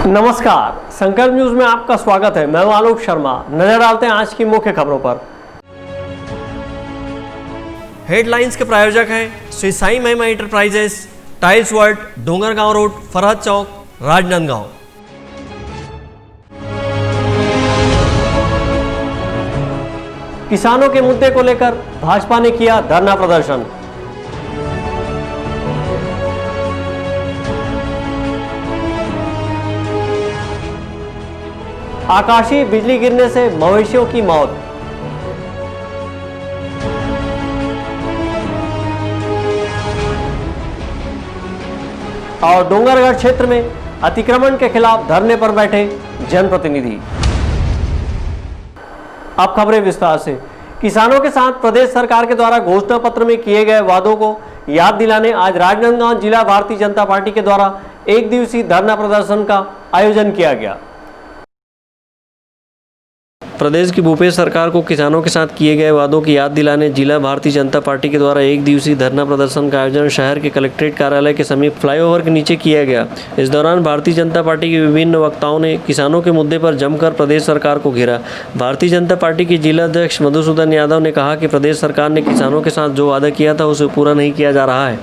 नमस्कार, संकल्प न्यूज में आपका स्वागत है। मैं हूं आलोक शर्मा। नजर डालते हैं आज की मुख्य खबरों पर। हेडलाइंस के प्रायोजक हैं Shri Sai Mahima enterprises, tiles world, Dongargaon road, Farhad Chowk, Rajnandgaon. किसानों के मुद्दे को लेकर भाजपा ने किया धरना प्रदर्शन। आकाशीय बिजली गिरने से मवेशियों की मौत। और डोंगरगढ़ क्षेत्र में अतिक्रमण के खिलाफ धरने पर बैठे जनप्रतिनिधि। अब खबरें विस्तार से। किसानों के साथ प्रदेश सरकार के द्वारा घोषणा पत्र में किए गए वादों को याद दिलाने आज राजनांदगांव जिला भारतीय जनता पार्टी के द्वारा एक दिवसीय धरना प्रदर्शन का आयोजन किया गया। प्रदेश की भूपेश सरकार को किसानों के साथ किए गए वादों की याद दिलाने जिला भारतीय जनता पार्टी के द्वारा एक दिवसीय धरना प्रदर्शन का आयोजन शहर के कलेक्ट्रेट कार्यालय के समीप फ्लाईओवर के नीचे किया गया। इस दौरान भारतीय जनता पार्टी के विभिन्न वक्ताओं ने किसानों के मुद्दे पर जमकर प्रदेश सरकार को घेरा। भारतीय जनता पार्टी के जिला अध्यक्ष मधुसूदन यादव ने कहा कि प्रदेश सरकार ने किसानों के साथ जो वादा किया था उसे पूरा नहीं किया जा रहा है।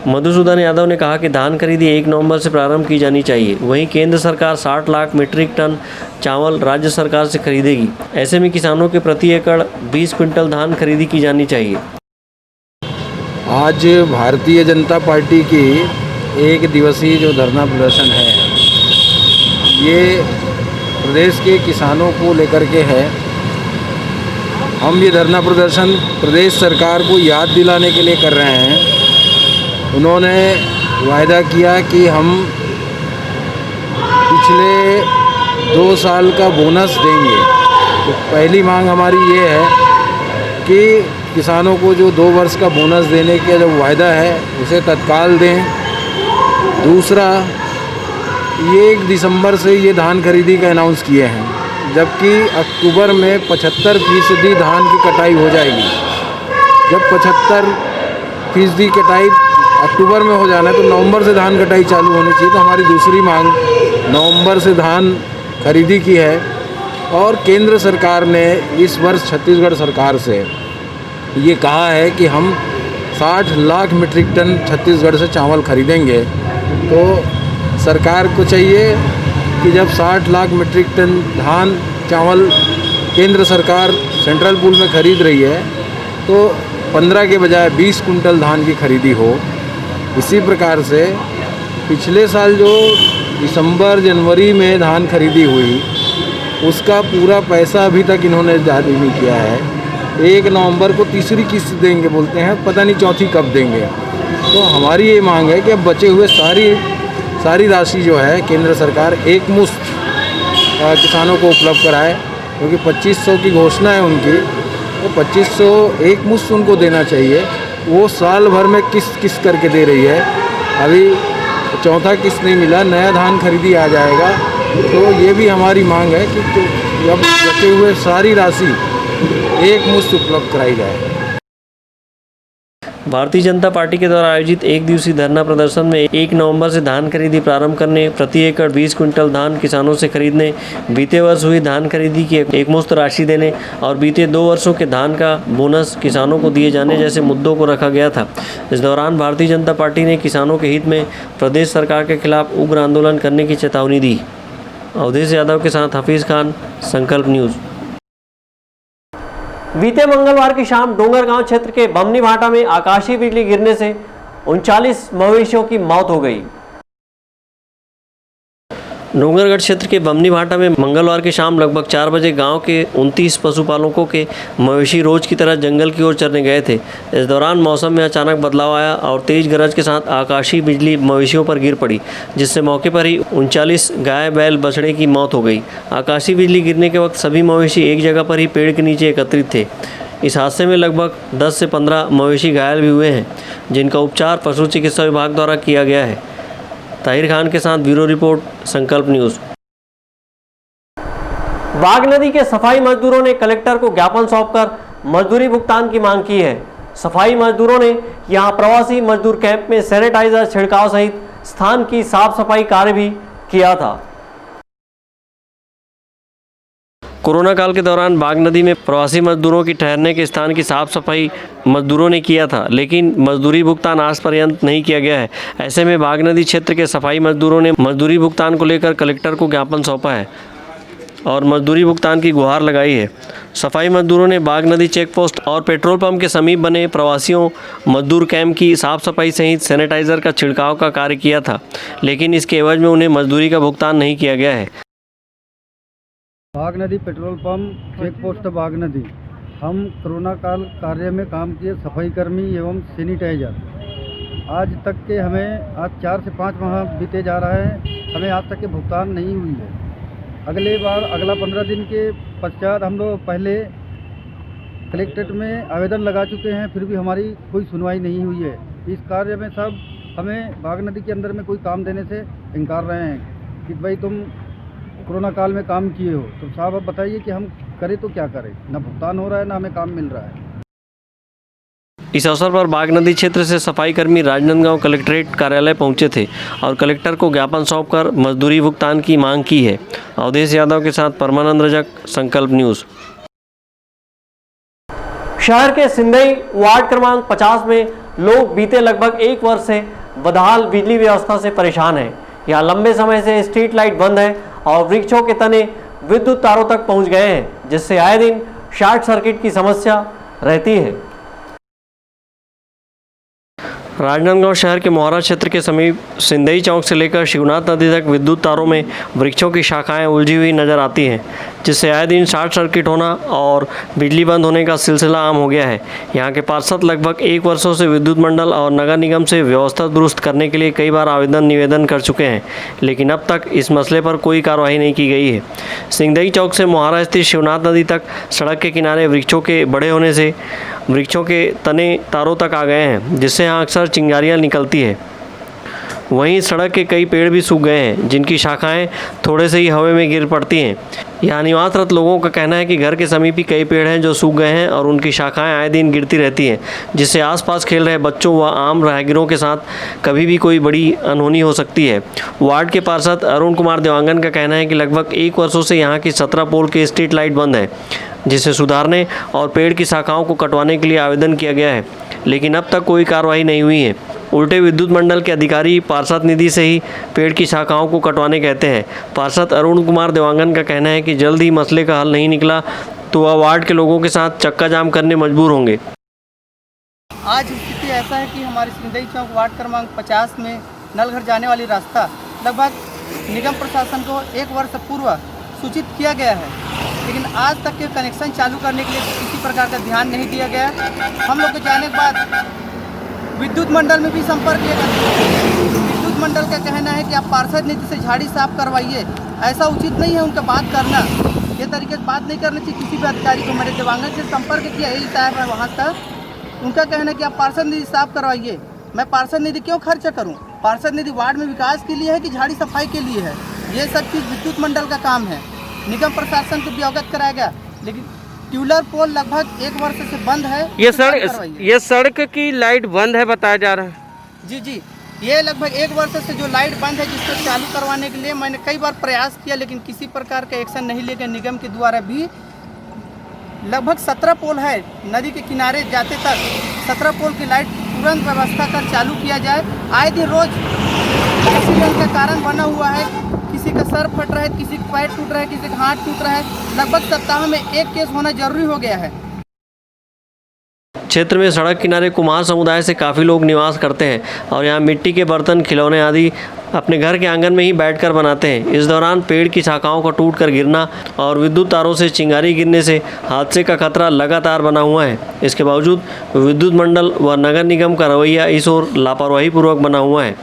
मधुसूदन यादव ने कहा कि धान खरीदी 1 नवंबर से प्रारंभ की जानी चाहिए। वहीं केंद्र सरकार 60 लाख मीट्रिक टन चावल राज्य सरकार से खरीदेगी। ऐसे में किसानों के प्रति एकड़ 20 क्विंटल धान खरीदी की जानी चाहिए। आज भारतीय जनता पार्टी की एक दिवसीय जो धरना प्रदर्शन है, ये प्रदेश के किसानों को लेकर के है। हम ये धरना प्रदर्शन प्रदेश सरकार को याद दिलाने के लिए कर रहे हैं। उन्होंने वायदा किया कि हम पिछले 2 साल का बोनस देंगे। तो पहली मांग हमारी ये है कि किसानों को जो 2 वर्ष का बोनस देने का जो वायदा है उसे तत्काल दें। दूसरा, ये 1 दिसंबर से ये धान खरीदी का अनाउंस किए हैं, जबकि अक्टूबर में 75% धान की कटाई हो जाएगी। जब 75% कटाई अक्टूबर में हो जाना है तो नवंबर से धान कटाई चालू होनी चाहिए। तो हमारी दूसरी मांग नवंबर से धान खरीदी की है। और केंद्र सरकार ने इस वर्ष छत्तीसगढ़ सरकार से ये कहा है कि हम 60 लाख मीट्रिक टन छत्तीसगढ़ से चावल खरीदेंगे। तो सरकार को चाहिए कि जब 60 लाख मीट्रिक टन धान चावल केंद्र सरकार सेंट्रल पूल में खरीद रही है तो 15 के बजाय 20 कुंटल धान की खरीदी हो। इसी प्रकार से पिछले साल जो दिसंबर जनवरी में धान खरीदी हुई उसका पूरा पैसा अभी तक इन्होंने जारी नहीं किया है। 1 नवंबर को तीसरी किस्त देंगे बोलते हैं, पता नहीं चौथी कब देंगे। तो हमारी ये मांग है कि अब बचे हुए सारी राशि जो है केंद्र सरकार एक मुश्त किसानों को उपलब्ध कराए, क्योंकि 2500 की घोषणा है उनकी। तो 2500 एक मुश्त उनको देना चाहिए। वो साल भर में किस्त करके दे रही है। अभी चौथा किस्त नहीं मिला, नया धान खरीदी आ जाएगा। तो ये भी हमारी मांग है कि अब बचे हुए सारी राशि एक मुश्त उपलब्ध कराई जाए। भारतीय जनता पार्टी के द्वारा आयोजित एक दिवसीय धरना प्रदर्शन में 1 नवंबर से धान खरीदी प्रारंभ करने, प्रति एकड़ 20 क्विंटल धान किसानों से खरीदने, बीते वर्ष हुई धान खरीदी की एकमुश्त राशि देने और बीते 2 वर्षों के धान का बोनस किसानों को दिए जाने जैसे मुद्दों को रखा गया था। इस दौरान भारतीय जनता पार्टी ने किसानों के हित में प्रदेश सरकार के खिलाफ उग्र आंदोलन करने की चेतावनी दी। अवधेश यादव के साथ हफीज खान, संकल्प न्यूज़। बीते मंगलवार की शाम डोंगरगांव क्षेत्र के बमनी भाटा में आकाशीय बिजली गिरने से 39 मवेशियों की मौत हो गई। डोंगरगढ़ क्षेत्र के बमनी भाटा में मंगलवार की शाम लगभग 4 बजे गांव के 29 पशुपालकों के मवेशी रोज की तरह जंगल की ओर चरने गए थे। इस दौरान मौसम में अचानक बदलाव आया और तेज गरज के साथ आकाशीय बिजली मवेशियों पर गिर पड़ी, जिससे मौके पर ही 39 गाय बैल बछड़े की मौत हो गई। आकाशीय बिजली गिरने के वक्त सभी मवेशी एक जगह पर ही पेड़ के नीचे एकत्रित थे। इस हादसे में लगभग 10 से 15 मवेशी घायल भी हुए हैं, जिनका उपचार पशु चिकित्सा विभाग द्वारा किया गया है। ताहिर खान के साथ ब्यूरो रिपोर्ट, संकल्प न्यूज़। बाघ नदी के सफाई मजदूरों ने कलेक्टर को ज्ञापन सौंपकर मजदूरी भुगतान की मांग की है। सफाई मजदूरों ने यहां प्रवासी मजदूर कैंप में सैनिटाइजर छिड़काव सहित स्थान की साफ सफाई कार्य भी किया था। कोरोना काल के दौरान बाग नदी में प्रवासी मजदूरों की ठहरने के स्थान की साफ सफाई मजदूरों ने किया था, लेकिन मजदूरी भुगतान आज पर्यंत नहीं किया गया है। ऐसे में बाग नदी क्षेत्र के सफाई मजदूरों ने मजदूरी भुगतान को लेकर कलेक्टर को ज्ञापन सौंपा है और मजदूरी भुगतान की गुहार लगाई है। सफाई मजदूरों ने बाग नदी चेक पोस्ट और पेट्रोल पंप के समीप बने प्रवासियों मजदूर कैंप की साफ सफाई सहित सैनिटाइजर का छिड़काव का कार्य किया था, लेकिन इसके एवज में उन्हें मजदूरी का भुगतान नहीं किया गया है। बाग नदी पेट्रोल पंप चेक पोस्ट बाग नदी, हम कोरोना काल कार्य में काम किए सफाई कर्मी एवं सैनिटाइजर। आज तक के हमें आज 4 से 5 माह बीते जा रहा है, हमें आज तक के भुगतान नहीं हुई है। अगला 15 दिन के पश्चात हम लोग पहले कलेक्ट्रेट में आवेदन लगा चुके हैं, फिर भी हमारी कोई सुनवाई नहीं हुई है। इस कार्य में सब हमें बाग नदी के अंदर में कोई काम देने से इनकार रहे हैं कि भाई तुम कोरोना काल में काम किए हो, तो साहब अब बताइए कि हम करें तो क्या करें, ना भुगतान हो रहा है ना हमें काम मिल रहा है। इस अवसर पर बाग नदी क्षेत्र से सफाई कर्मी राजनांदगांव कलेक्ट्रेट कार्यालय पहुंचे थे और कलेक्टर को ज्ञापन सौंपकर मजदूरी भुगतान की मांग की है। अवधेश यादव के साथ परमानंद रजक, संकल्प न्यूज़। शहर के सिंदई वार्ड क्रमांक 50 में लोग बीते लगभग 1 वर्ष से बदहाल बिजली व्यवस्था से परेशान हैं। यहाँ लंबे समय से स्ट्रीट लाइट बंद है और वृक्षों के तने विद्युत तारों तक पहुँच गए हैं, जिससे आए दिन शॉर्ट सर्किट की समस्या रहती है। राजनांदगांव शहर के मोहरा क्षेत्र के समीप सिंदई चौक से लेकर शिवनाथ नदी तक विद्युत तारों में वृक्षों की शाखाएं उलझी हुई नजर आती हैं, जिससे आए दिन शॉर्ट सर्किट होना और बिजली बंद होने का सिलसिला आम हो गया है। यहाँ के पार्षद लगभग 1 वर्षों से विद्युत मंडल और नगर निगम से व्यवस्था दुरुस्त करने के लिए कई बार आवेदन निवेदन कर चुके हैं, लेकिन अब तक इस मसले पर कोई कार्रवाई नहीं की गई है। सिंदई चौक से मोहरा स्थित शिवनाथ नदी तक सड़क के किनारे वृक्षों के बड़े होने से वृक्षों के तने तारों तक आ गए हैं, जिससे यहाँ अक्सर चिंगारियाँ निकलती है। वहीं सड़क के कई पेड़ भी सूख गए हैं, जिनकी शाखाएं थोड़े से ही हवा में गिर पड़ती हैं। यहाँ निवासरत लोगों का कहना है कि घर के समीप ही कई पेड़ हैं जो सूख गए हैं और उनकी शाखाएं आए दिन गिरती रहती हैं, जिससे आसपास खेल रहे बच्चों व आम राहगीरों के साथ कभी भी कोई बड़ी अनहोनी हो सकती है। वार्ड के पार्षद अरुण कुमार देवांगन का कहना है कि लगभग 1 वर्षों से यहाँ की 17 पोल की स्ट्रीट लाइट बंद है, जिसे सुधारने और पेड़ की शाखाओं को कटवाने के लिए आवेदन किया गया है, लेकिन अब तक कोई कार्रवाई नहीं हुई है। उल्टे विद्युत मंडल के अधिकारी पार्षद निधि से ही पेड़ की शाखाओं को कटवाने कहते हैं। पार्षद अरुण कुमार देवांगन का कहना है कि जल्द ही मसले का हल नहीं निकला तो वह वार्ड के लोगों के साथ चक्का जाम करने मजबूर होंगे। आज स्थिति ऐसा है कि हमारे सिंदई चौक वार्ड क्रमांक 50 में नलघर जाने वाली रास्ता लगभग निगम प्रशासन को 1 वर्ष पूर्व सूचित किया गया है, लेकिन आज तक के कनेक्शन चालू करने के लिए किसी प्रकार का ध्यान नहीं दिया गया। हम लोग के जाने के बाद विद्युत मंडल में भी संपर्क किया गया। विद्युत मंडल का कहना है कि आप पार्षद निधि से झाड़ी साफ करवाइए, ऐसा उचित नहीं है उनका बात करना, ये तरीके से बात नहीं करनी चाहिए किसी भी अधिकारी को। मैंने देवांगन से संपर्क किया, यही साहब है वहाँ तक, उनका कहना है कि आप पार्षद निधि साफ करवाइए। मैं पार्षद निधि क्यों खर्च करूँ? पार्षद निधि वार्ड में विकास के लिए है कि झाड़ी सफाई के लिए है? ये सब चीज़ विद्युत मंडल का काम है। निगम प्रशासन को भी अवगत कराया गया, लेकिन ट्यूबलर पोल लगभग 1 वर्ष से बंद है। ये सड़क की लाइट बंद है बताया जा रहा है। जी, ये लगभग 1 वर्ष से जो लाइट बंद है, जिसको चालू करवाने के लिए मैंने कई बार प्रयास किया, लेकिन किसी प्रकार का एक्शन नहीं लिया गया। निगम के द्वारा भी लगभग 17 पोल है नदी के किनारे जाते तक, 17 पोल की लाइट तुरंत व्यवस्था कर चालू किया जाए। आए दिन रोज एक्सीडेंट का कारण बना हुआ है, किसी का सर फट रहा है, किसी का पैर टूट रहा है, किसी का हाथ टूट रहा है। लगभग सप्ताह में 1 केस होना जरूरी हो गया है। क्षेत्र में सड़क किनारे कुम्हार समुदाय से काफ़ी लोग निवास करते हैं और यहाँ मिट्टी के बर्तन, खिलौने आदि अपने घर के आंगन में ही बैठकर बनाते हैं। इस दौरान पेड़ की शाखाओं का टूटकर गिरना और विद्युत तारों से चिंगारी गिरने से हादसे का खतरा लगातार बना हुआ है। इसके बावजूद विद्युत मंडल व नगर निगम का रवैया इस ओर लापरवाही पूर्वक बना हुआ है।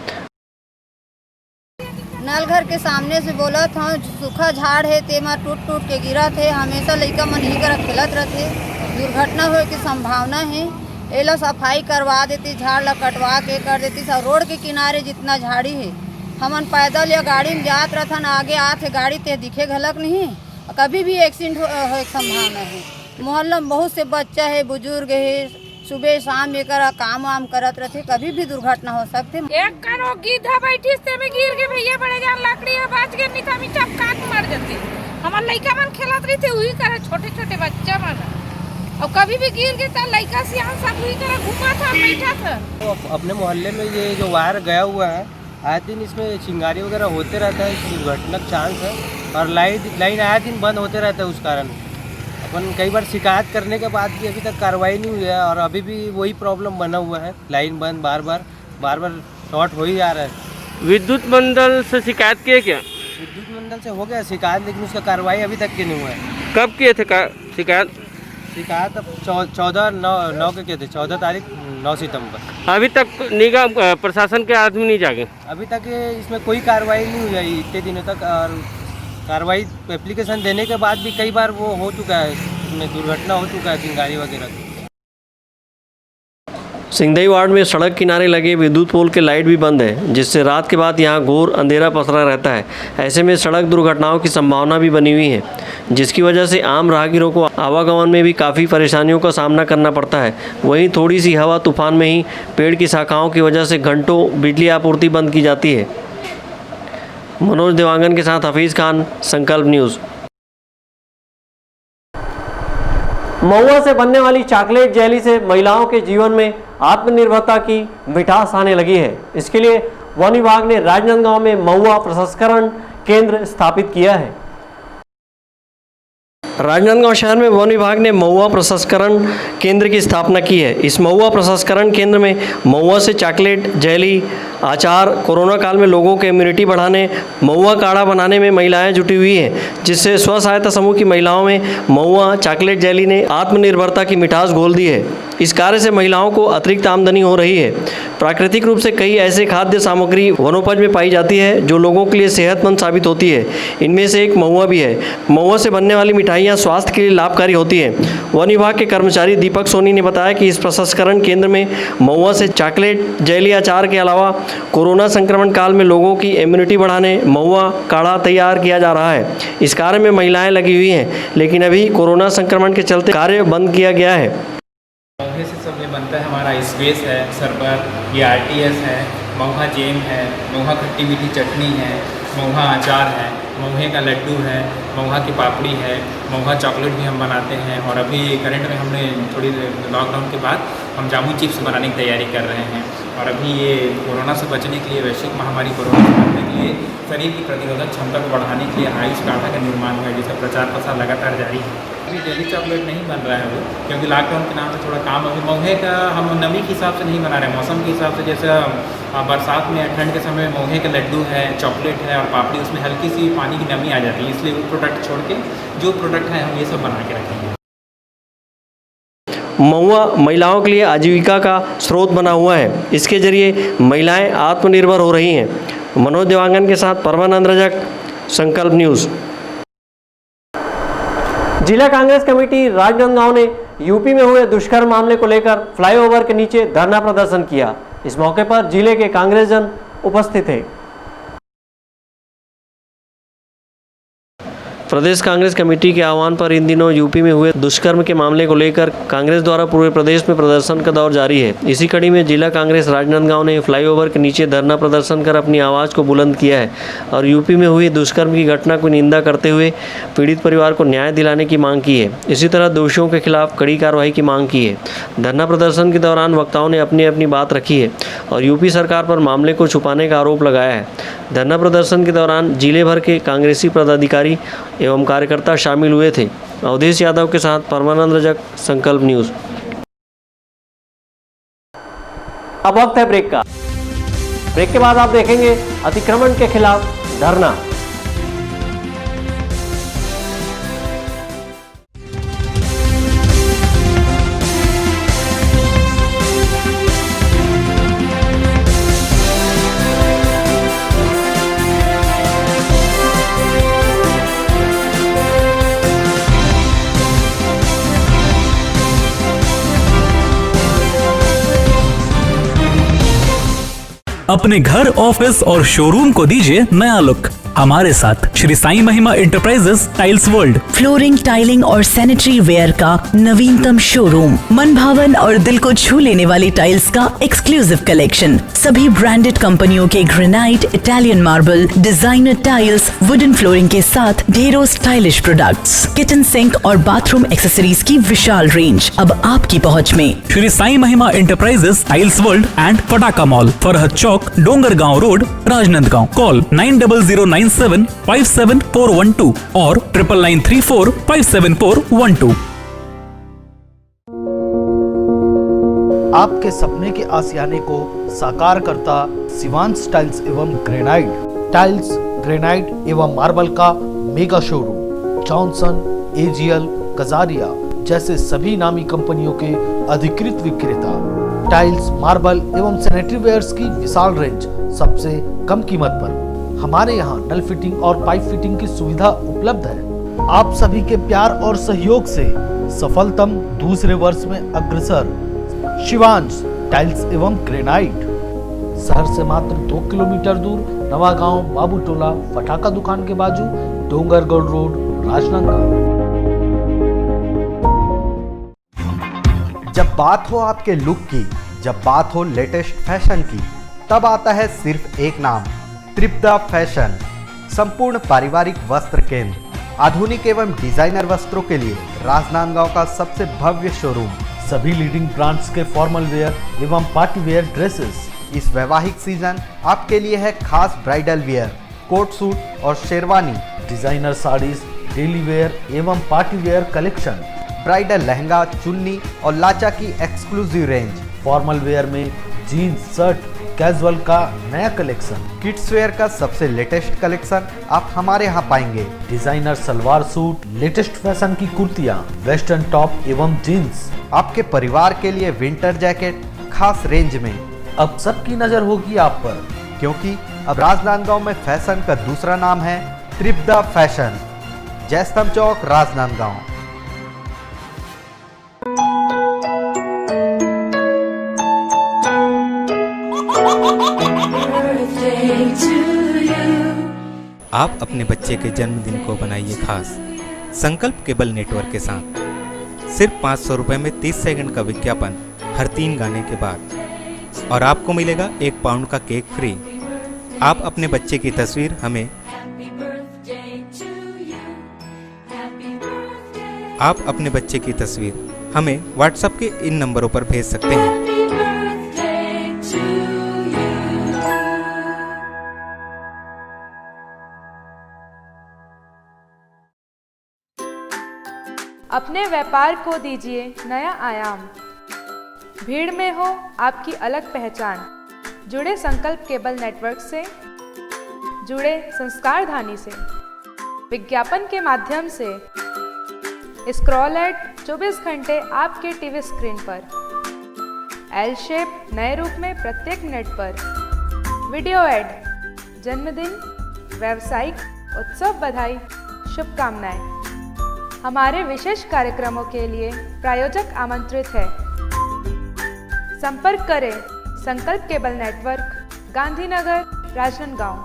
नल घर के सामने से बोला था सूखा झाड़ है तेमा टूट के गिरा थे, हमेशा लड़का मन ही कर खेलत रहते, दुर्घटना होने की संभावना है। एला सफाई करवा देती, झाड़ ला कटवा के कर देती। सब रोड के किनारे जितना झाड़ी है, हमन पैदल या गाड़ी में जात रहथन, आगे आते गाड़ी ते दिखे घलक नहीं, कभी भी एक्सीडेंट हो की संभावना है। मोहल्ला में बहुत से बच्चा है, बुजुर्ग है, सुबह शाम एक काम वाम करत रहते, कभी भी दुर्घटना हो सकती। एक करो गीधा बैठी से में गिर के भैया बड़े जान लकड़ी है बाज के नहीं था, चपका के मर जाते। हमार लड़का मन खेलत रही थे वही करे, छोटे छोटे बच्चा मन और कभी भी गिर गए तो लड़का सियान सब वही करे घूमा था बैठा था। तो अपने मोहल्ले में ये जो वायर गया हुआ है आए दिन इसमें चिंगारी वगैरह होते रहता है, इसकी दुर्घटना का चांस है और लाइन आए दिन बंद होते रहता है। उस कारण अपन कई बार शिकायत करने के बाद भी अभी तक कार्रवाई नहीं हुई है और अभी भी वही प्रॉब्लम बना हुआ है, लाइन बंद बार बार शॉर्ट हो ही जा रहा है। विद्युत मंडल से शिकायत किए क्या? विद्युत मंडल से हो गया शिकायत, लेकिन उसका कार्रवाई अभी तक के नहीं हुआ है। कब किए थे शिकायत? शिकायत अब 14/9 के किए थे, 14 तारीख 9 सितंबर। अभी तक निगम प्रशासन के आदमी नहीं जागे? अभी तक इसमें कोई कार्रवाई नहीं हुई है इतने दिनों तक, और कार्रवाई एप्लीकेशन देने के बाद भी कई बार वो हो चुका है, इसमें दुर्घटना हो चुका है चिंगारी वगैरह। सिंधई वार्ड में सड़क किनारे लगे विद्युत पोल के लाइट भी बंद है, जिससे रात के बाद यहां घोर अंधेरा पसरा रहता है। ऐसे में सड़क दुर्घटनाओं की संभावना भी बनी हुई है, जिसकी वजह से आम राहगीरों को आवागमन में भी काफ़ी परेशानियों का सामना करना पड़ता है। वहीं थोड़ी सी हवा तूफान में ही पेड़ की शाखाओं की वजह से घंटों बिजली आपूर्ति बंद की जाती है। मनोज देवांगन के साथ हफीज़ खान, संकल्प न्यूज़। महुआ से बनने वाली चॉकलेट जेली से महिलाओं के जीवन में आत्मनिर्भरता की मिठास आने लगी है। इसके लिए वन विभाग ने राजनांदगांव में महुआ प्रसंस्करण केंद्र स्थापित किया है। राजनांदगांव शहर में वन विभाग ने महुआ प्रसंस्करण केंद्र की स्थापना की है। इस महुआ प्रसंस्करण केंद्र में महुआ से चॉकलेट, जेली, अचार, कोरोना काल में लोगों के इम्यूनिटी बढ़ाने, महुआ काढ़ा बनाने में महिलाएं जुटी हुई हैं, जिससे स्व सहायता समूह की महिलाओं में महुआ चॉकलेट जेली ने आत्मनिर्भरता की मिठास घोल दी है। इस कार्य से महिलाओं को अतिरिक्त आमदनी हो रही है। प्राकृतिक रूप से कई ऐसे खाद्य सामग्री वनोपज में पाई जाती है जो लोगों के लिए सेहतमंद साबित होती है। इनमें से एक महुआ भी है। महुआ से बनने वाली मिठाइयाँ स्वास्थ्य के लिए लाभकारी होती है। वन विभाग के कर्मचारी दीपक सोनी ने बताया कि इस प्रसंस्करण केंद्र में महुआ से चॉकलेट, जेली, अचार के अलावा कोरोना संक्रमण काल में लोगों की इम्यूनिटी बढ़ाने महुआ काढ़ा तैयार किया जा रहा है। इस कार्य में महिलाएं लगी हुई हैं, लेकिन अभी कोरोना संक्रमण के चलते कार्य बंद किया गया है। महुए से सब ये बनता है, हमारा स्पेस है, सरबत, ये RTS है, महुआ जैम है, महुआ खट्टी मीठी चटनी है, महुआ अचार है, महुए का लड्डू है, महुआ की पापड़ी है, महुआ चॉकलेट भी हम बनाते हैं। और अभी करंट में हमने थोड़ी लॉकडाउन के बाद हम जामुन चिप्स बनाने की तैयारी कर रहे हैं। और अभी ये कोरोना से बचने के लिए, वैश्विक महामारी कोरोना से बचने के लिए शरीर की प्रतिरोधक क्षमता को बढ़ाने के लिए आयुष काढ़ा का निर्माण हुआ है, जिसका प्रचार प्रसार लगातार जारी है। अभी जेली चॉकलेट नहीं बन रहा है वो, क्योंकि लॉकडाउन के नाम से थोड़ा काम अभी महुए का हम नमी के हिसाब से नहीं बना रहे हैं, मौसम के हिसाब से। जैसे बरसात में ठंड के समय महुए का लड्डू है, चॉकलेट है और पापड़ी, उसमें हल्की सी पानी की नमी आ जाती है, इसलिए वो प्रोडक्ट छोड़ के जो प्रोडक्ट है हम ये सब बना के रखेंगे। महुआ महिलाओं के लिए आजीविका का स्रोत बना हुआ है। इसके जरिए महिलाएं आत्मनिर्भर हो रही हैं। मनोज देवांगन के साथ परमानंद रजक, संकल्प न्यूज़। जिला कांग्रेस कमेटी राजनांदगांव ने यूपी में हुए दुष्कर्म मामले को लेकर फ्लाईओवर के नीचे धरना प्रदर्शन किया। इस मौके पर जिले के कांग्रेसजन उपस्थित थे। प्रदेश कांग्रेस कमेटी के आह्वान पर इन दिनों यूपी में हुए दुष्कर्म के मामले को लेकर कांग्रेस द्वारा पूरे प्रदेश में प्रदर्शन का दौर जारी है। इसी कड़ी में जिला कांग्रेस राजनांदगांव ने फ्लाईओवर के नीचे धरना प्रदर्शन कर अपनी आवाज़ को बुलंद किया है और यूपी में हुई दुष्कर्म की घटना की निंदा करते हुए पीड़ित परिवार को न्याय दिलाने की मांग की है। इसी तरह दोषियों के खिलाफ कड़ी कार्रवाई की मांग की है। धरना प्रदर्शन के दौरान वक्ताओं ने अपनी अपनी बात रखी है और यूपी सरकार पर मामले को छुपाने का आरोप लगाया है। धरना प्रदर्शन के दौरान जिले भर के कांग्रेसी पदाधिकारी एवं कार्यकर्ता शामिल हुए थे। अवधेश यादव के साथ परमानंद रजक, संकल्प न्यूज़। अब वक्त है ब्रेक का। ब्रेक के बाद आप देखेंगे अतिक्रमण के खिलाफ धरना। अपने घर, ऑफिस और शोरूम को दीजिए नया लुक। हमारे साथ Shri Sai Mahima enterprises tiles world, flooring, tiling और सैनिटरी वेयर का नवीनतम शोरूम, मन भावन और दिल को छू लेने वाली टाइल्स का एक्सक्लूसिव कलेक्शन, सभी ब्रांडेड कंपनियों के granite, Italian marble, designer tiles, wooden flooring के साथ ढेरों स्टाइलिश प्रोडक्ट्स, किचन सिंक और बाथरूम एक्सेसरीज की विशाल रेंज अब आपकी पहुंच में। Shri Sai Mahima enterprises tiles world and Pataka mall, Farhad Chowk, Dongargaon road, Rajnandgaon. Call 9009757412 और 9994574412। आपके सपने के आशियाने को साकार करता शिवांश टाइल्स एवं ग्रेनाइट, टाइल्स, ग्रेनाइट एवं मार्बल का mega showroom. Johnson, AGL, Kajaria जैसे सभी नामी कंपनियों के अधिकृत विक्रेता। टाइल्स, मार्बल एवं सैनिटरी वेयर्स की विशाल रेंज सबसे कम कीमत पर। हमारे यहाँ नल फिटिंग और पाइप फिटिंग की सुविधा उपलब्ध है। आप सभी के प्यार और सहयोग से सफलतम दूसरे वर्ष में अग्रसर शिवांश टाइल्स एवं ग्रेनाइट, शहर से मात्र 2 किलोमीटर दूर, नवागांव बाबूटोला पटाखा दुकान के बाजू, डोंगरगढ़ रोड, राजनांदगांव। जब बात हो आपके लुक की, जब बात हो लेटेस्ट फैशन की, तब आता है सिर्फ एक नाम, त्रिपदा फैशन। संपूर्ण पारिवारिक वस्त्र केंद्र, आधुनिक एवं डिजाइनर वस्त्रों के लिए राजनांदगांव का सबसे भव्य शोरूम। सभी लीडिंग ब्रांड्स के फॉर्मल वेयर एवं पार्टी वेयर ड्रेसेस। इस वैवाहिक सीजन आपके लिए है खास ब्राइडल वेयर, कोट सूट और sherwani, designer saris, daily wear एवं party wear collection, bridal lehenga, chunni और लाचा की एक्सक्लूसिव रेंज, फॉर्मल वेयर में जीन्स, शर्ट, कैजुअल का नया कलेक्शन, किड्स वेयर का सबसे लेटेस्ट कलेक्शन आप हमारे यहाँ पाएंगे। Designer salwar suit, latest fashion की कुर्तियाँ, वेस्टर्न टॉप एवं जीन्स। आपके परिवार के लिए विंटर जैकेट खास रेंज में। अब सबकी नजर होगी आप पर, क्योंकि अब राजनांदगांव में फैशन का दूसरा नाम है त्रिपदा फैशन, जयस्तंभ चौक, राजनांदगांव। आप अपने बच्चे के जन्मदिन को बनाइए खास संकल्प केबल नेटवर्क के साथ। सिर्फ 500 रुपये में 30 सेकंड का विज्ञापन हर 3 गाने के बाद, और आपको मिलेगा 1 पाउंड का केक फ्री। आप अपने बच्चे की तस्वीर हमें व्हाट्सएप के इन नंबरों पर भेज सकते हैं। अपने व्यापार को दीजिए नया आयाम। भीड़ में हो आपकी अलग पहचान। जुड़े संकल्प केबल नेटवर्क से, जुड़े संस्कारधानी से। विज्ञापन के माध्यम से स्क्रॉल एड 24 घंटे आपके टीवी स्क्रीन पर। एल शेप नए रूप में प्रत्येक मिनट पर। वीडियो एड, जन्मदिन, व्यावसायिक उत्सव बधाई, शुभकामनाएं। हमारे विशेष कार्यक्रमों के लिए प्रायोजक आमंत्रित है। संपर्क करें Sankalp cable network, Gandhinagar, Rajnandgaon.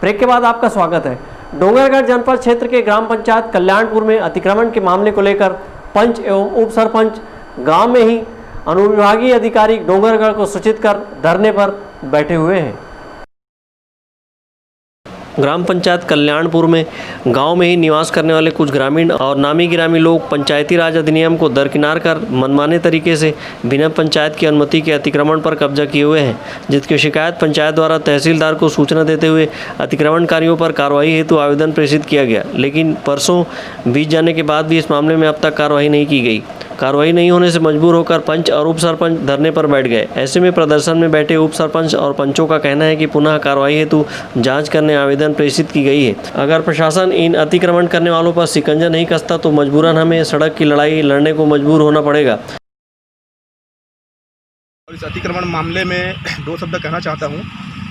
Break के बाद आपका स्वागत है। डोंगरगढ़ जनपद क्षेत्र के ग्राम पंचायत कल्याणपुर में अतिक्रमण के मामले को लेकर पंच एवं उप सरपंच गांव में ही अनुविभागीय अधिकारी डोंगरगढ़ को सूचित कर धरने पर बैठे हुए हैं। ग्राम पंचायत कल्याणपुर में गांव में ही निवास करने वाले कुछ ग्रामीण और नामी गिरामी लोग पंचायती राज अधिनियम को दरकिनार कर मनमाने तरीके से बिना पंचायत की अनुमति के अतिक्रमण पर कब्जा किए हुए हैं, जिसकी शिकायत पंचायत द्वारा तहसीलदार को सूचना देते हुए अतिक्रमणकारियों पर कार्रवाई हेतु आवेदन प्रेषित किया गया, लेकिन परसों बीत जाने के बाद भी इस मामले में अब तक कार्रवाई नहीं की गई। कार्रवाई नहीं होने से मजबूर होकर पंच और उप सरपंच धरने पर बैठ गए। ऐसे में प्रदर्शन में बैठे उप सरपंच और पंचों का कहना है कि पुनः कार्रवाई हेतु जांच करने आवेदन प्रेषित की गई है। अगर प्रशासन इन अतिक्रमण करने वालों पर शिकंजा नहीं कसता तो मजबूरन हमें सड़क की लड़ाई लड़ने को मजबूर होना पड़ेगा। इस अतिक्रमण मामले में दो शब्द कहना चाहता हूँ।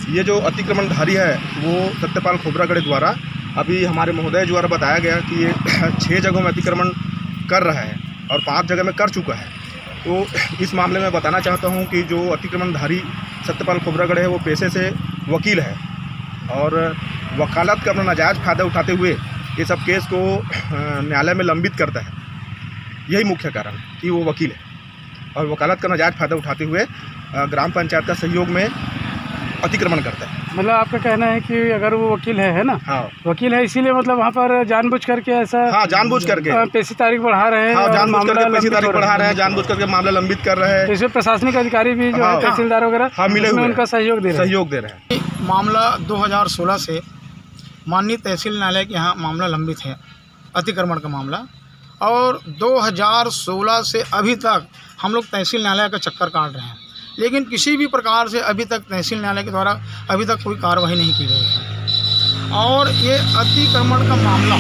ये जो अतिक्रमणधारी है वो सत्यपाल खोबरागड़े द्वारा अभी हमारे महोदय द्वारा बताया गया कि ये 6 जगहों में अतिक्रमण कर रहा है और 5 जगह में कर चुका है। तो इस मामले में बताना चाहता हूँ कि जो अतिक्रमणधारी सत्यपाल खोबरागड़े है वो पेशे से वकील है और वकालत का अपना नाजायज़ फ़ायदा उठाते हुए ये सब केस को न्यायालय में लंबित करता है। यही मुख्य कारण कि वो वकील है और वकालत का नाजायज़ फ़ायदा उठाते हुए ग्राम पंचायत का सहयोग में अतिक्रमण करता है। मतलब आपका कहना है कि अगर वो वकील है ना? हाँ, वकील है इसीलिए मतलब वहाँ पर जानबूझ करके ऐसा? हाँ, जानबूझ करके पेशी तारीख बढ़ा रहे हैं। हाँ, जानबूझ करके पेशी तारीख बढ़ा रहे हैं, जानबूझ करके मामला लंबित कर रहे हैं। इसमें प्रशासनिक अधिकारी भी जो है तहसीलदार वगैरह, हाँ, मिले हुए उनका सहयोग दे रहे हैं। मामला 2016 से माननीय तहसील न्यायालय के यहाँ मामला लंबित है, अतिक्रमण का मामला, और 2016 से अभी तक हम लोग तहसील न्यायालय का चक्कर काट रहे हैं, लेकिन किसी भी प्रकार से अभी तक तहसील न्यायालय के द्वारा अभी तक कोई कार्रवाई नहीं की गई है। और ये अतिक्रमण का मामला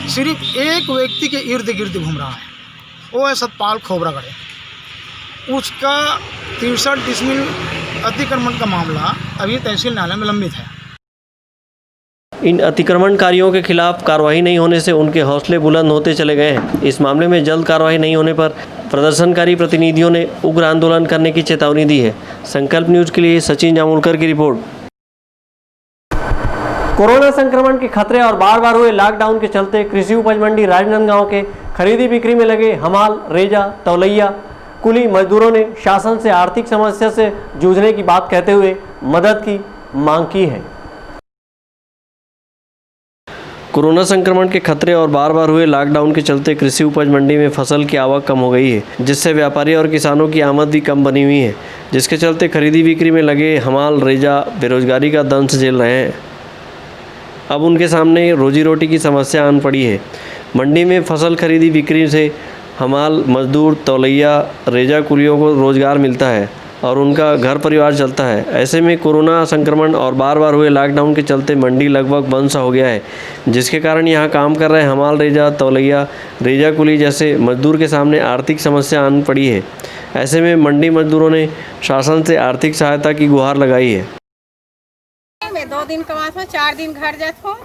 सिर्फ एक व्यक्ति के इर्द गिर्द घूम रहा है, वो है सतपाल खोबरागड़े। उसका 63 डिसमिल अतिक्रमण का मामला अभी तहसील न्यायालय में लंबित है। इन अतिक्रमणकारियों के खिलाफ कार्रवाई नहीं होने से उनके हौसले बुलंद होते चले गए हैं। इस मामले में जल्द कार्रवाई नहीं होने पर प्रदर्शनकारी प्रतिनिधियों ने उग्र आंदोलन करने की चेतावनी दी है। संकल्प न्यूज के लिए सचिन जामुलकर की रिपोर्ट। कोरोना संक्रमण के खतरे और बार बार हुए लॉकडाउन के चलते कृषि उपज मंडी राजनांदगांव के खरीदी बिक्री में लगे हमाल, रेजा, तौलैया, कुली मजदूरों ने शासन से आर्थिक समस्या से जूझने की बात कहते हुए मदद की मांग की है। कोरोना संक्रमण के खतरे और बार बार हुए लॉकडाउन के चलते कृषि उपज मंडी में फसल की आवक कम हो गई है, जिससे व्यापारी और किसानों की आमद भी कम बनी हुई है, जिसके चलते खरीदी बिक्री में लगे हमाल, रेजा बेरोजगारी का दंश झेल रहे हैं। अब उनके सामने रोजी रोटी की समस्या आन पड़ी है। मंडी में फसल खरीदी बिक्री से हमाल, मजदूर, तौलैया, रेजा कुलियों को रोजगार मिलता है और उनका घर परिवार चलता है। ऐसे में कोरोना संक्रमण और बार बार हुए लॉकडाउन के चलते मंडी लगभग बंद सा हो गया है, जिसके कारण यहाँ काम कर रहे हमाल, रेजा, तौलैया, रेजा कुली जैसे मजदूर के सामने आर्थिक समस्या आन पड़ी है। ऐसे में मंडी मजदूरों ने शासन से आर्थिक सहायता की गुहार लगाई है। मैं 2 दिन कमात हूँ, 4 दिन घर जात हूँ।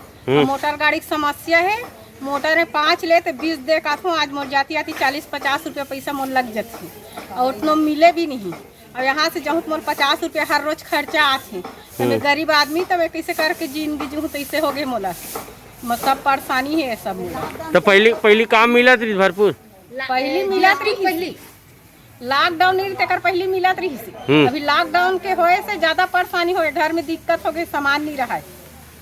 मोटर गाड़ी की समस्या है, मोटर है 5 ले तो 20 दे का हूँ। आज मोर जाती आती 40-50 रुपये पैसा मोर लग जाती और उतना मिले भी नहीं। और यहाँ से जहाँ मोर 50 रुपये हर रोज खर्चा आते। तो मैं गरीब आदमी, तो मैं कैसे करके जिंदगी जूँ, तो ऐसे हो गए मोला। सब परेशानी है सब मोला। तो पहली काम मिला थी भरपूर? पहली मिला थी, लॉकडाउन नहीं तक पहली मिला रही। अभी लॉकडाउन के होए से ज्यादा परेशानी हो, घर में दिक्कत हो गई, सामान नहीं रहा है।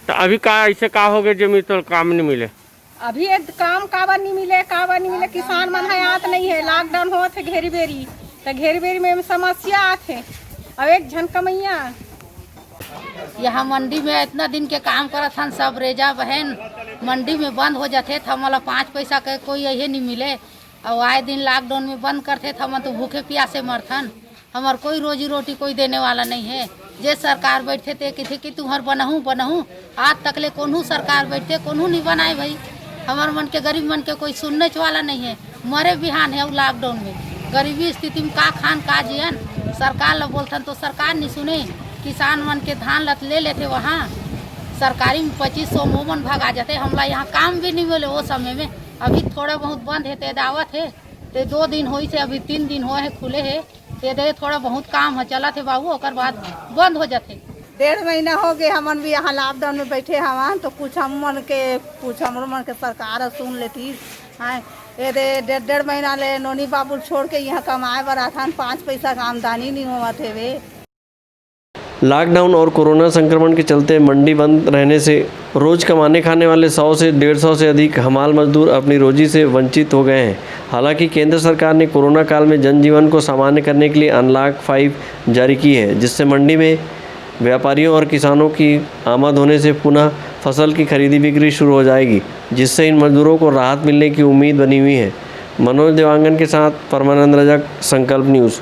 तो अभी का ऐसे का हो गए जमीन तो काम नहीं मिले? अभी काम काबर नहीं मिले, किसान मन हयात नहीं है। लॉकडाउन हो थे घेरी बेरी, तो घेरी बेरी में समस्या आते। अब एक झन कमैया यहाँ मंडी में इतना दिन के काम करत हन, सब रेजा बहन मंडी में बंद हो जाते थे। हमारा 5 पैसा के कोई यही नहीं मिले और आए दिन लॉकडाउन में बंद करते थे। हम तो भूखे प्यासे मरथन, हमार कोई रोजी रोटी कोई देने वाला नहीं है। जे सरकार बैठे थे कि तुम्हार बनहूँ, आज तक ले कोनहू सरकार बैठे कोनहू नहीं बनाए भाई। हमारे मन के गरीब मन के कोई सुनने वाला नहीं है। मरे बिहान है लॉकडाउन में, गरीबी स्थिति में का खान का जियन। सरकार ला बोलथन तो सरकार नहीं सुने। किसान मन के धान लत ले लेते वहाँ सरकारी में 2500 मोमन भागा जाते। हमला यहाँ काम भी नहीं मिले वो समय में। अभी थोड़ा बहुत बंद है, ते दावत है, ते 2 दिन हुई से, अभी 3 दिन हुए है खुले है। ते दे थोड़ा बहुत काम है चला थे बाबू, और बाद बंद हो जाते। 1.5 महीना हो गए हमन भी यहाँ लॉकडाउन में बैठे हवा। तो कुछ हमन के सरकार सुन लेती है। ये 1.5 महीना ले नोनी बाबू छोड़ के यहाँ कमाए बर आथान, 5 पैसा का आमदनी नहीं हुआ थे वे। लॉकडाउन और कोरोना संक्रमण के चलते मंडी बंद रहने से रोज कमाने खाने वाले 100 से 150 से अधिक हमाल मजदूर अपनी रोजी से वंचित हो गए हैं। हालांकि केंद्र सरकार ने कोरोना काल में जनजीवन को सामान्य करने के लिए अनलॉक 5 जारी की है, जिससे मंडी में व्यापारियों और किसानों की आमद होने से पुनः फसल की खरीदी बिक्री शुरू हो जाएगी, जिससे इन मजदूरों को राहत मिलने की उम्मीद बनी हुई है। मनोज देवांगन के साथ परमानंद रजक, संकल्प न्यूज़।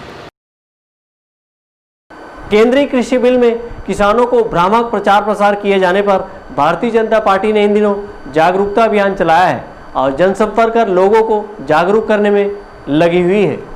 केंद्रीय कृषि बिल में किसानों को भ्रामक प्रचार प्रसार किए जाने पर भारतीय जनता पार्टी ने इन दिनों जागरूकता अभियान चलाया है और जनसंपर्क कर लोगों को जागरूक करने में लगी हुई है।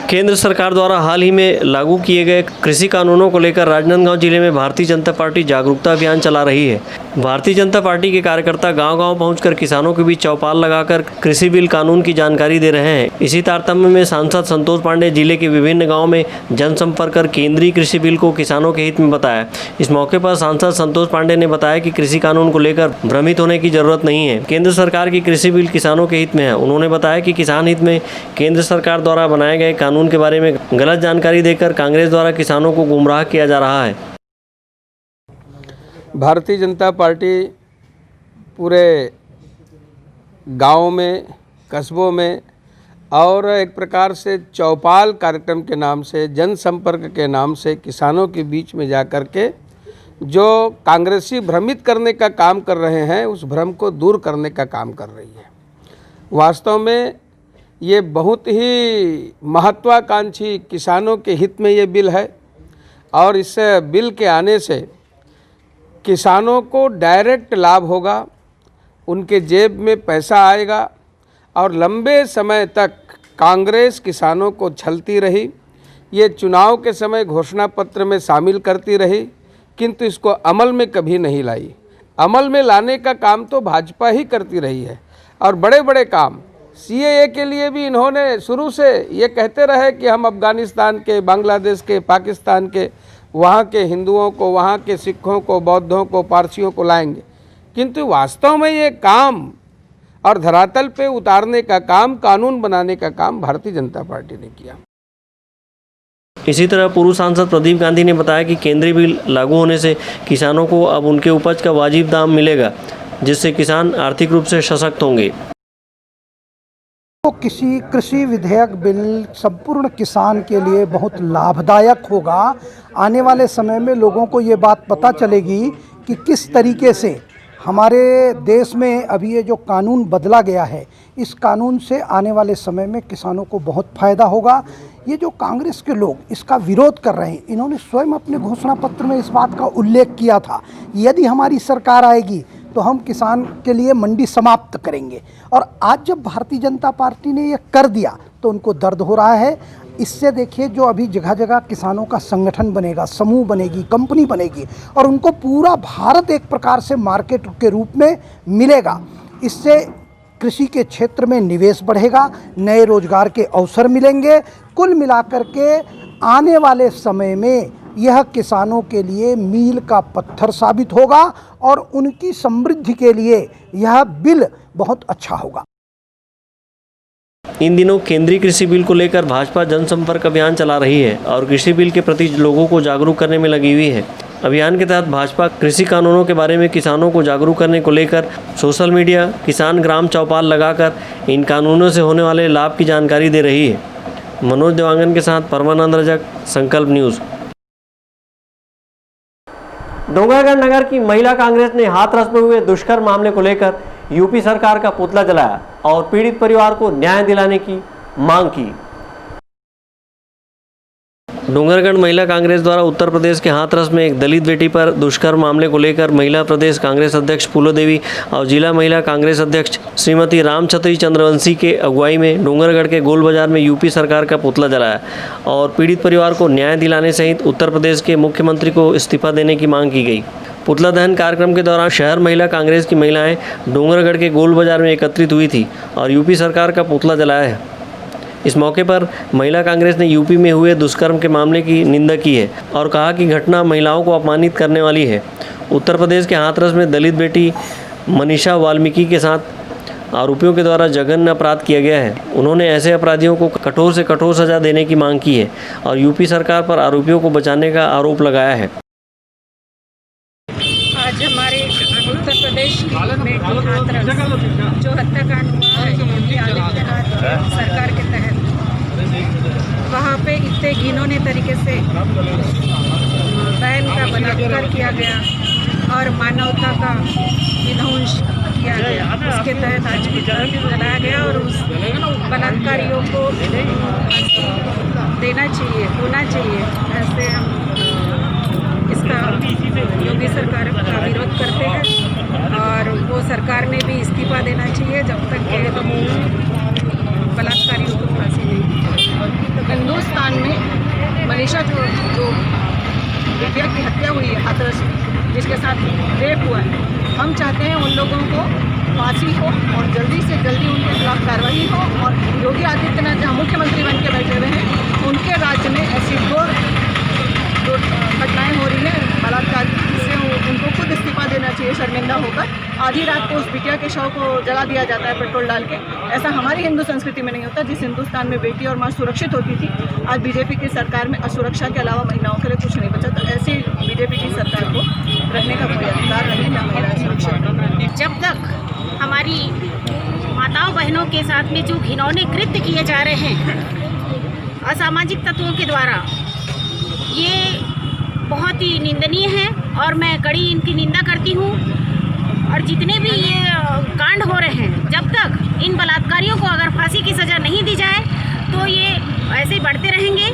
केंद्र सरकार द्वारा हाल ही में लागू किए गए कृषि कानूनों को लेकर राजनांदगांव जिले में भारतीय जनता पार्टी जागरूकता अभियान चला रही है। भारतीय जनता पार्टी के कार्यकर्ता गांव-गांव पहुंचकर किसानों के बीच चौपाल लगाकर कृषि बिल कानून की जानकारी दे रहे हैं। इसी तारतम्य में सांसद संतोष पांडे जिले के विभिन्न गाँव में जनसंपर्क कर केंद्रीय कृषि बिल को किसानों के हित में बताया। इस मौके पर सांसद संतोष पांडे ने बताया कि कृषि कानून को लेकर भ्रमित होने की जरूरत नहीं है। केंद्र सरकार की कृषि बिल किसानों के हित में है। उन्होंने बताया कि किसान हित में केंद्र सरकार द्वारा बनाए गए कानून के बारे में गलत जानकारी देकर कांग्रेस द्वारा किसानों को गुमराह किया जा रहा है। भारतीय जनता पार्टी पूरे गाँव में, कस्बों में और एक प्रकार से चौपाल कार्यक्रम के नाम से, जनसंपर्क के नाम से किसानों के बीच में जाकर के जो कांग्रेसी भ्रमित करने का काम कर रहे हैं, उस भ्रम को दूर करने का काम कर रही है। वास्तव में ये बहुत ही महत्वाकांक्षी किसानों के हित में ये बिल है और इस बिल के आने से किसानों को डायरेक्ट लाभ होगा, उनके जेब में पैसा आएगा और लंबे समय तक कांग्रेस किसानों को छलती रही, ये चुनाव के समय घोषणा पत्र में शामिल करती रही, किंतु इसको अमल में कभी नहीं लाई। अमल में लाने का काम तो भाजपा ही करती रही है और बड़े बड़े काम सीएए के लिए भी इन्होंने शुरू से ये कहते रहे कि हम अफ़गानिस्तान के, बांग्लादेश के, पाकिस्तान के, वहाँ के हिंदुओं को, वहाँ के सिखों को, बौद्धों को, पारसियों को लाएंगे, किंतु वास्तव में ये काम और धरातल पे उतारने का काम, कानून बनाने का काम भारतीय जनता पार्टी ने किया। इसी तरह पूर्व सांसद प्रदीप गांधी ने बताया कि केंद्रीय बिल लागू होने से किसानों को अब उनके उपज का वाजिब दाम मिलेगा, जिससे किसान आर्थिक रूप से सशक्त होंगे। तो किसी कृषि विधेयक बिल संपूर्ण किसान के लिए बहुत लाभदायक होगा। आने वाले समय में लोगों को ये बात पता चलेगी कि किस तरीके से हमारे देश में अभी ये जो कानून बदला गया है, इस कानून से आने वाले समय में किसानों को बहुत फ़ायदा होगा। ये जो कांग्रेस के लोग इसका विरोध कर रहे हैं, इन्होंने स्वयं अपने घोषणा पत्र में इस बात का उल्लेख किया था, यदि हमारी सरकार आएगी तो हम किसान के लिए मंडी समाप्त करेंगे। और आज जब भारतीय जनता पार्टी ने ये कर दिया तो उनको दर्द हो रहा है। इससे देखिए जो अभी जगह जगह किसानों का संगठन बनेगा, समूह बनेगी, कंपनी बनेगी और उनको पूरा भारत एक प्रकार से मार्केट के रूप में मिलेगा। इससे कृषि के क्षेत्र में निवेश बढ़ेगा, नए रोजगार के अवसर मिलेंगे। कुल मिलाकर के आने वाले समय में यह किसानों के लिए मील का पत्थर साबित होगा और उनकी समृद्धि के लिए यह बिल बहुत अच्छा होगा। इन दिनों केंद्रीय कृषि बिल को लेकर भाजपा जनसंपर्क अभियान चला रही है और कृषि बिल के प्रति लोगों को जागरूक करने में लगी हुई है। अभियान के तहत भाजपा कृषि कानूनों के बारे में किसानों को जागरूक करने को लेकर सोशल मीडिया, किसान ग्राम चौपाल लगाकर इन कानूनों से होने वाले लाभ की जानकारी दे रही है। मनोज देवांगन के साथ परमानंद रजक, संकल्प न्यूज़। डोंगरगढ़ नगर की महिला कांग्रेस ने हाथरस में हुए दुष्कर्म मामले को लेकर यूपी सरकार का पुतला जलाया और पीड़ित परिवार को न्याय दिलाने की मांग की। डोंगरगढ़ महिला कांग्रेस द्वारा उत्तर प्रदेश के हाथरस में एक दलित बेटी पर दुष्कर्म मामले को लेकर महिला प्रदेश कांग्रेस अध्यक्ष फूलो देवी और जिला महिला कांग्रेस अध्यक्ष श्रीमती रामछत्री चंद्रवंशी के अगुवाई में डोंगरगढ़ के गोल बाजार में यूपी सरकार का पुतला जलाया और पीड़ित परिवार को न्याय दिलाने सहित उत्तर प्रदेश के मुख्यमंत्री को इस्तीफा देने की मांग की गई। पुतला दहन कार्यक्रम के दौरान शहर महिला कांग्रेस की महिलाएं डोंगरगढ़ के गोल बाजार में एकत्रित हुई थी और यूपी सरकार का पुतला जलाया है। इस मौके पर महिला कांग्रेस ने यूपी में हुए दुष्कर्म के मामले की निंदा की है और कहा कि घटना महिलाओं को अपमानित करने वाली है। उत्तर प्रदेश के हाथरस में दलित बेटी मनीषा वाल्मीकि के साथ आरोपियों के द्वारा जघन्य अपराध किया गया है। उन्होंने ऐसे अपराधियों को कठोर से कठोर सजा देने की मांग की है और यूपी सरकार पर आरोपियों को बचाने का आरोप लगाया है। आज हमारे उत्तर प्रदेश की बेटी हाथरस जो हत्याकांड हुआ है योगी आदित्यनाथ सरकार के तहत, वहाँ पे इतने घिनौने तरीके से बहन का बलात्कार किया गया और मानवता का विध्वंस किया गया, उसके तहत आज बनाया गया और उस बलात्कारियों को देना चाहिए, होना चाहिए। ऐसे हम इसका योगी सरकार का विरोध करते हैं और वो सरकार ने भी इस्तीफा देना चाहिए जब तक के बलात्कारियों को फांसी नहीं। हिंदुस्तान में मनीषा जो विद्या की हत्या हुई है, हाथरस जिसके साथ रेप हुआ है, हम चाहते हैं उन लोगों को फांसी हो और जल्दी से जल्दी उनके खिलाफ कार्रवाई हो। और योगी आदित्यनाथ जहाँ मुख्यमंत्री बन के बैठे हुए हैं, उनके राज्य में ऐसी जो घटनाएं हो रही हैं बलात्कार से, उनको खुद इस्तीफा देना चाहिए शर्मिंदा होकर। आधी रात को उस बिटिया के शव को जला दिया जाता है पेट्रोल डाल के। ऐसा हमारी हिंदू संस्कृति में नहीं होता। जिस हिंदुस्तान में बेटी और माँ सुरक्षित होती थी, आज बीजेपी की सरकार में असुरक्षा के अलावा महिलाओं के लिए कुछ नहीं बचा। तो ऐसी बीजेपी की सरकार को रखने का कोई अधिकार नहीं, ना महिला सुरक्षित। जब तक हमारी माताओं बहनों के साथ में जो घिनौने कृत्य किए जा रहे हैं असामाजिक तत्वों के द्वारा, ये बहुत ही निंदनीय है और मैं कड़ी इनकी निंदा करती हूँ। और जितने भी ये कांड हो रहे हैं, जब तक इन बलात्कारियों को अगर फांसी की सज़ा नहीं दी जाए तो ये ऐसे ही बढ़ते रहेंगे।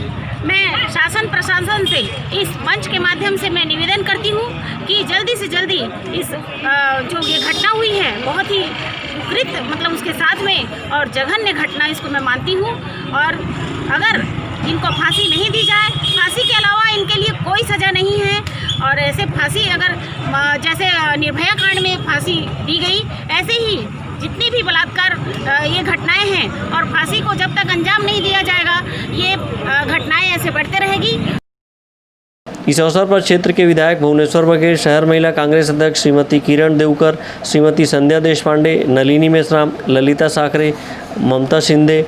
मैं शासन प्रशासन से इस मंच के माध्यम से मैं निवेदन करती हूँ कि जल्दी से जल्दी इस जो ये घटना हुई है, बहुत ही विकृत मतलब उसके साथ में और जघन्य घटना इसको मैं मानती हूँ। और अगर इनको फांसी नहीं दी जाए, फांसी के अलावा इनके लिए कोई सज़ा नहीं है। और ऐसे फांसी अगर जैसे निर्भया कांड में फांसी दी गई, ऐसे ही जितनी भी बलात्कार ये घटनाएं हैं और फांसी को जब तक अंजाम नहीं दिया जाएगा, ये घटनाएं ऐसे बढ़ते रहेगी। इस अवसर पर क्षेत्र के विधायक भुवनेश्वर बघेल, शहर महिला कांग्रेस अध्यक्ष श्रीमती किरण देवकर, श्रीमती संध्या देशपांडे, नलिनी मेश्राम, ललिता साखरे, ममता शिंदे,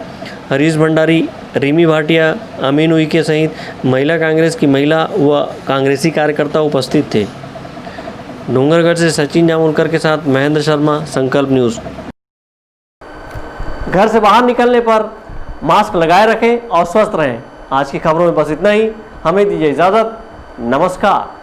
हरीश भंडारी, रिमी भाटिया, अमीन उइके सहित महिला कांग्रेस की महिला व कांग्रेसी कार्यकर्ता उपस्थित थे। डोंगरगढ़ से सचिन जामुलकर के साथ महेंद्र शर्मा, संकल्प न्यूज़। घर से बाहर निकलने पर मास्क लगाए रखें और स्वस्थ रहें। आज की खबरों में बस इतना ही। हमें दीजिए इजाज़त। नमस्कार।